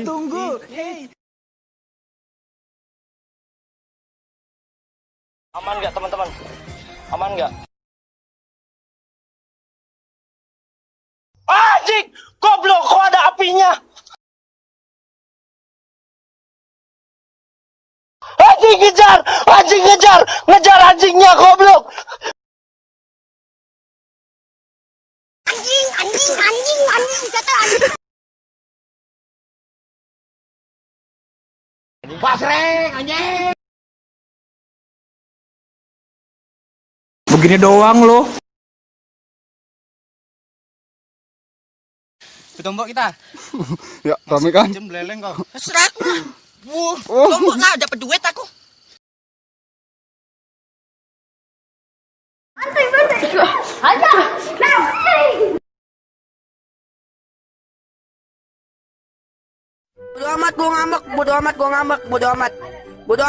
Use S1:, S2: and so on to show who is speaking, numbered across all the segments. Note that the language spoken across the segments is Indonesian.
S1: Tunggu. Hey.
S2: Aman nggak teman-teman? Aman nggak? Anjing! Goblok, kok ada apinya? Anjing ngejar! Anjing ngejar! Ngejar anjingnya, goblok!
S3: Anjing, kata anjing.
S1: Pasreng, anjing. Begini doang lo.
S4: Tombok kita.
S1: Ya, kami kan.
S4: Jam beleleng kau.
S3: Serak lah. Tombok lah, dapat duit aku. Aja. Bodo amat gua ngambek, bodo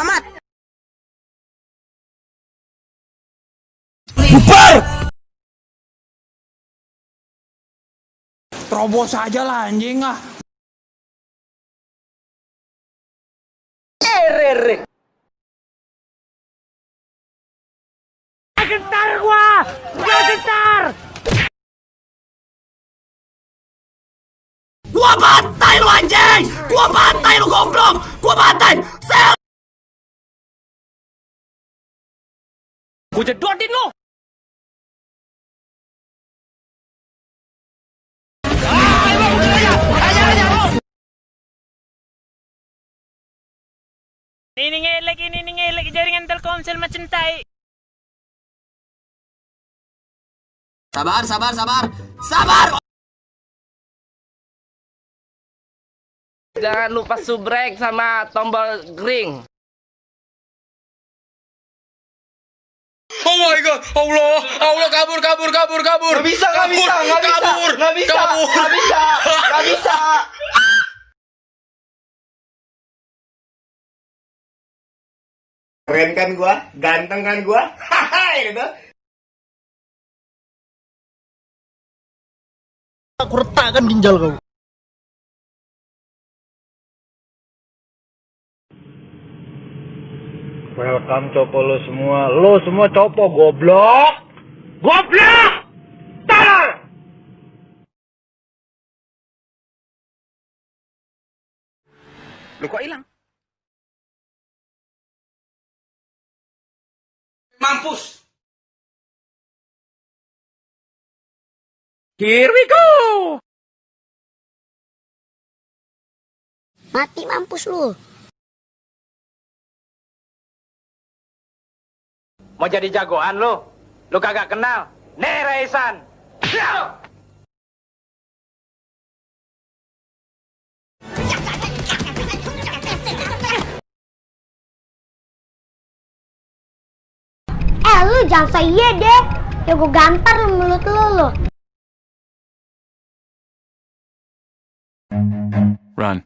S3: amat.
S1: Bubar! Terobos aja lah anjing ah.
S2: Gentar gua! Gua gentar!
S3: Gua bantai lu anjing! Gua bantai lu goblok! Gua bantai! Sel!
S2: Gua jedotin lu! Ini ngelek jaringan Telkomsel macam tai.
S3: Sabar!
S2: Jangan lupa subrek sama tombol green.
S4: Oh my god, Allah kabur.
S1: Nggak bisa.
S5: Keren kan gua? Ganteng kan gua? Haha, gitu.
S1: Aku retakkan ginjal kau.
S5: Welcome copo lo semua copo goblok. Tar!
S4: Lu kok hilang? Mampus.
S2: Here we go.
S3: Mati mampus lu.
S2: Mau jadi jagoan lu? Lu kagak kenal? Nih Raisan.
S6: Lu jangan saya deh. Ya gue gampar lu mulut lu.
S7: Run.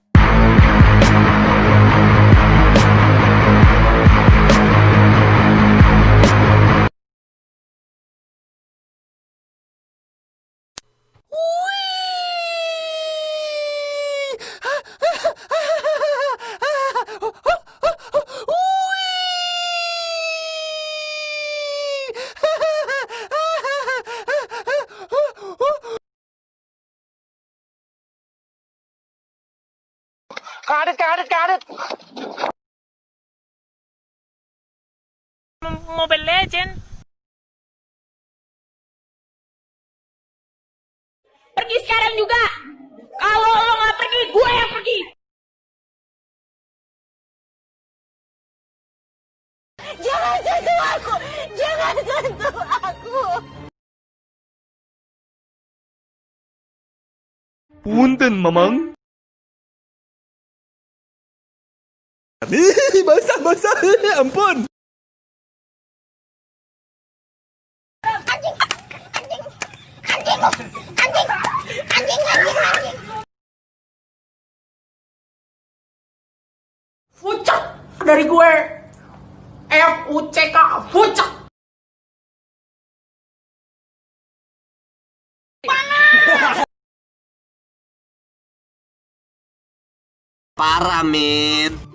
S2: Kadet. Mobile Legend.
S6: Pergi sekarang juga. Kalau lo nggak pergi, gue yang pergi. Jangan sentuh aku.
S7: Punten, Mamang. Basah. Ampun.
S6: Anjing.
S3: Fucek dari gue. Fuck. Fucek. Parah, men.